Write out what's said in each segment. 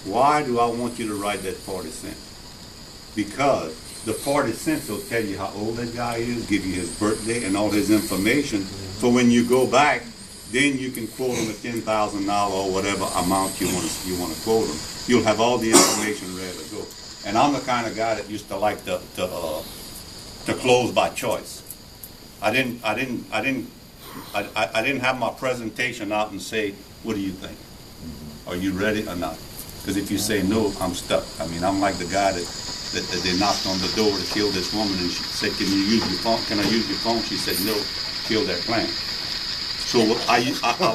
Why do I want you to write that 40 cents? Because the 40 cents will tell you how old that guy is, give you his birthday and all his information. So when you go back, then you can quote him a $10,000 or whatever amount you want to quote him. You'll have all the information ready to go. And I'm the kind of guy that used to like to close by choice. I didn't have my presentation out and say, what do you think? Are you ready or not? Because if you say no, I'm stuck. I mean, I'm like the guy that they knocked on the door to kill this woman, and she said, can you use your phone? Can I use your phone? She said, no, kill their plan. So I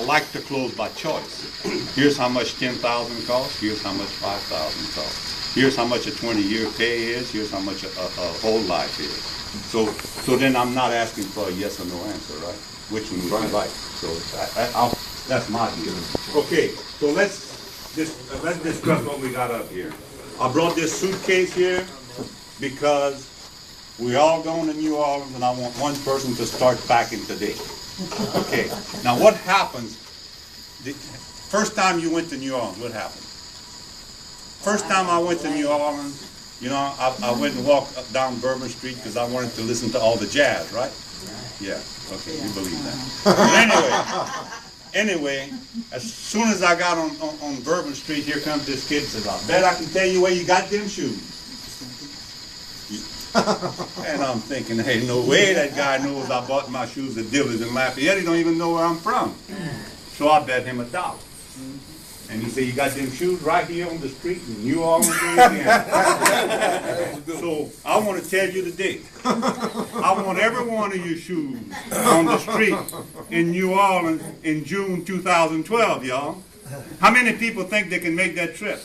like to close by choice. Here's how much 10,000 costs. Here's how much 5,000 costs. Here's how much a 20-year pay is. Here's how much a whole life is. So then I'm not asking for a yes or no answer, right? Which one would you like? So that's my view. Okay, so let's discuss what we got up here. I brought this suitcase here because we're all going to New Orleans, and I want one person to start packing today. Okay, now what happens, the first time you went to New Orleans, what happened? First time I went to New Orleans, you know, I went and walked up down Bourbon Street because I wanted to listen to all the jazz, right? Yeah, okay, you believe that. But anyway, as soon as I got on Bourbon Street, here comes this kid and says, I bet I can tell you where you got them shoes. And I'm thinking, hey, no way that guy knows I bought my shoes at Dillard's in Lafayette. He don't even know where I'm from. So I bet him $1. And he said, you got them shoes right here on the street in New Orleans, Louisiana. So I want to tell you today, I want every one of your shoes on the street in New Orleans in June 2012, y'all. How many people think they can make that trip?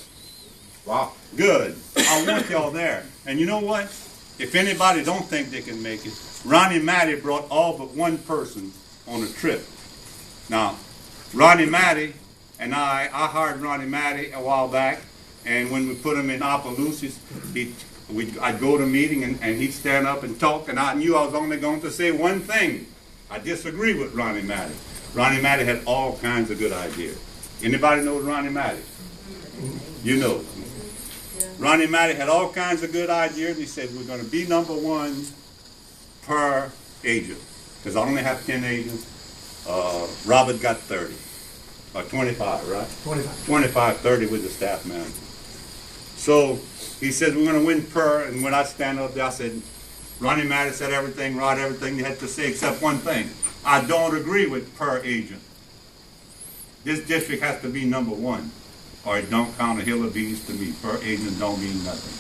Wow. Good. I want y'all there. And you know what? If anybody don't think they can make it, Ronnie Matty brought all but one person on a trip. Now, Ronnie Matty and I hired Ronnie Matty a while back, and when we put him in Opelousas, I'd go to a meeting and he'd stand up and talk, and I knew I was only going to say one thing. I disagree with Ronnie Matty. Ronnie Matty had all kinds of good ideas. Anybody know Ronnie Matty? You know. Ronnie Matty had all kinds of good ideas. He said, we're going to be #1 per agent. Because I only have 10 agents. Robert got 30. Or 25, right? 25, 30 with the staff manager. So he said, we're going to win per. And when I stand up there, I said, Ronnie Matty said everything right, everything you had to say except one thing. I don't agree with per agent. This district has to be #1. Or it don't count a hill of beans to me. Per agent don't mean nothing.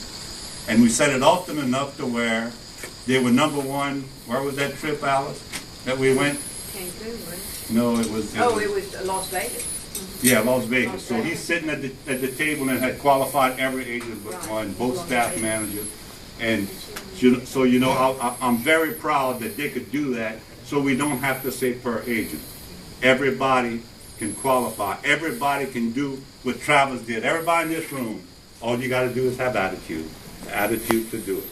And we said it often enough to where they were #1. Where was that trip, Alice, that we went? Cancun, right? No, it was Las Vegas. Yeah, Las Vegas. So he's sitting at the table and had qualified every agent but one, both staff managers. And so, you know, I'm very proud that they could do that so we don't have to say per agent. Everybody can qualify. Everybody can do what Travis did. Everybody in this room, all you got to do is have attitude. Attitude to do it.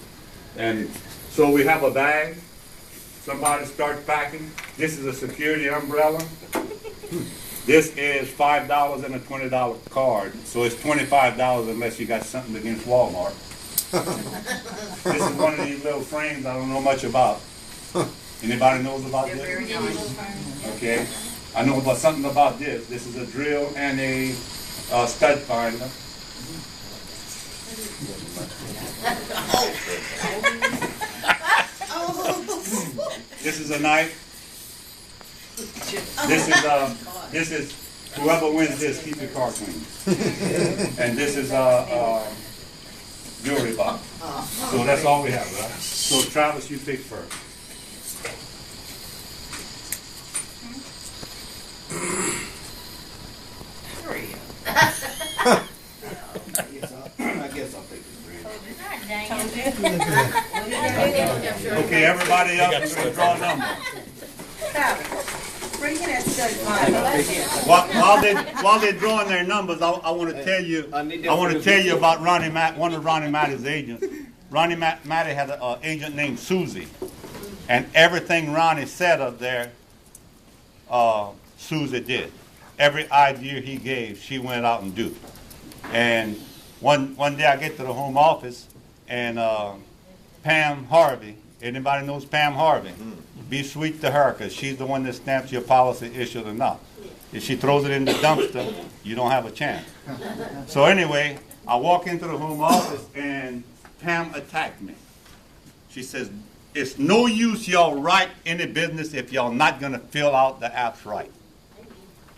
And so we have a bag. Somebody starts packing. This is a security umbrella. This is $5 and a $20 card. So it's $25 unless you got something against Walmart. This is one of these little frames I don't know much about. Anybody knows about this? Okay. I know about something about this. This is a drill and a stud finder. This is a knife. This is whoever wins this, keep your car clean. And this is a jewelry box. So that's all we have, right? So Travis, you pick first. I guess I'll take this brand. Okay, everybody up, we're going to draw a number. While they're drawing their numbers, I want to tell you about Ronnie Matt, one of Ronnie Matty's agents. Ronnie Matty had an agent named Susie, and everything Ronnie said up there, Susie did. Every idea he gave, she went out and do. And one day I get to the home office, and Pam Harvey, anybody knows Pam Harvey? Be sweet to her, because she's the one that stamps your policy issued or not. If she throws it in the dumpster, you don't have a chance. So anyway, I walk into the home office, and Pam attacked me. She says, it's no use y'all write any business if y'all not going to fill out the apps right.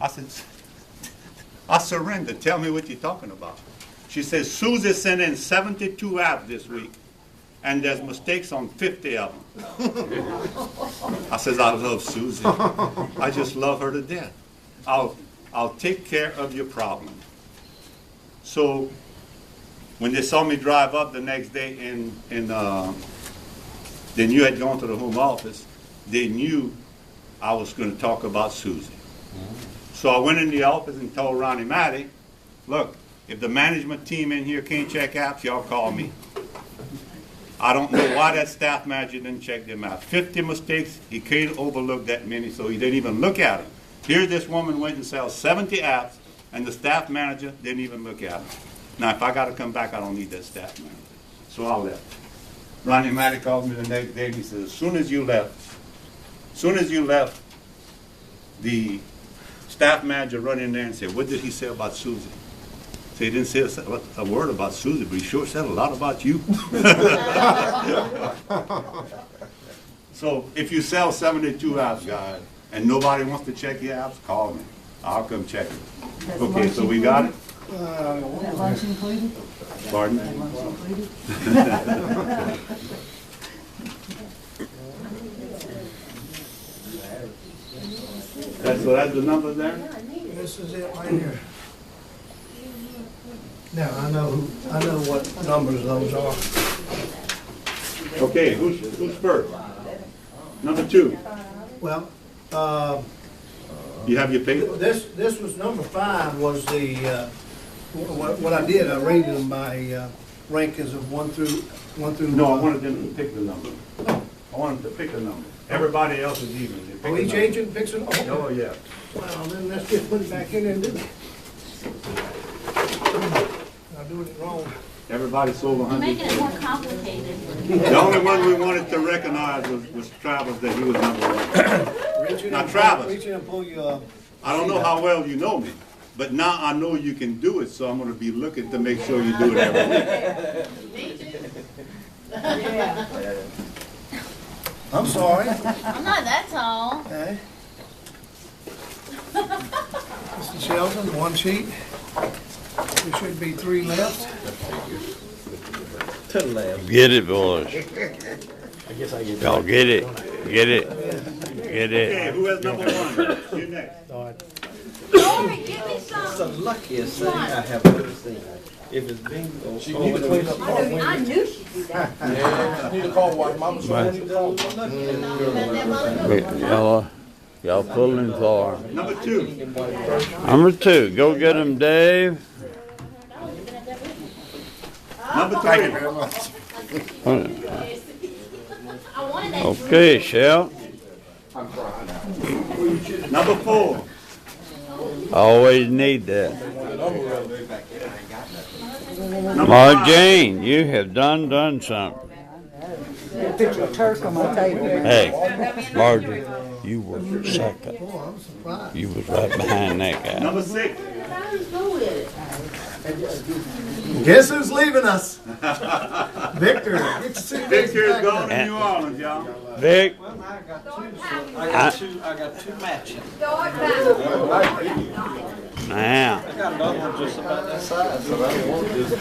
I said, I surrender. Tell me what you're talking about. She says, Susie sent in 72 apps this week, and there's mistakes on 50 of them. I says, I love Susie. I just love her to death. I'll take care of your problem. So when they saw me drive up the next day, and then you had gone to the home office, they knew I was going to talk about Susie. So I went in the office and told Ronnie Matty, look, if the management team in here can't check apps, y'all call me. I don't know why that staff manager didn't check them out. 50 mistakes, he can't overlook that many, so he didn't even look at them. Here this woman went and sells 70 apps, and the staff manager didn't even look at them. Now, if I got to come back, I don't need that staff manager. So I left. Ronnie Matty called me the next day, and he said, as soon as you left, the staff manager run in there and said, what did he say about Susie? So he didn't say a word about Susie, but he sure said a lot about you. So if you sell 72 apps, guys, and nobody wants to check your apps, call me. I'll come check it. Okay, so we got it? That lunch included? Pardon? That lunch included? That's the number there? This is it right here. Now, I know what numbers those are. Okay, who's first? Number 2. Well, You have your paper? this was number 5 was the, what I did, I rated them by rankings of 1 through. No, I wanted them to pick the number. I wanted them to pick a number. Everybody else is even. They pick Are a we number. changing, fixing? Oh, yeah. Well, then let's just put it back in there and do it. I'm doing it wrong. Everybody sold You're 100. making it more complicated. The only one we wanted to recognize was Travis, that he was number 1. Reach in Now, and Travis. Reach in and pull your. I don't know how well you know me, but now I know you can do it, so I'm going to be looking to make sure you do it every week. I'm sorry. I'm not that tall. Okay. Mr. Shelton, 1 sheet. There should be 3 left. To the left. Get it, boys. I guess I get Y'all get it. Get it. Get Okay, it. who has number 1? You next. Lori, give me It's the some. luckiest thing I have ever seen. If it's bingo, I knew she'd do that. yeah. Need to call white mama. Y'all pulling for. Number 2. Number 2. Go get him, Dave. Number 3. I wanted that. Okay, Shell. Number 4. Always need that. Number 5. Jane, you have done something. Picture of Turk on my table. Hey, Margie, you were second. Oh, I'm surprised. You was right behind that guy. Number 6. Guess who's leaving us? Victor. Get your suitcase Victor is back going there. to New Orleans, y'all. Vic, I got two matching. now. I got another one just about that size, so I don't want this.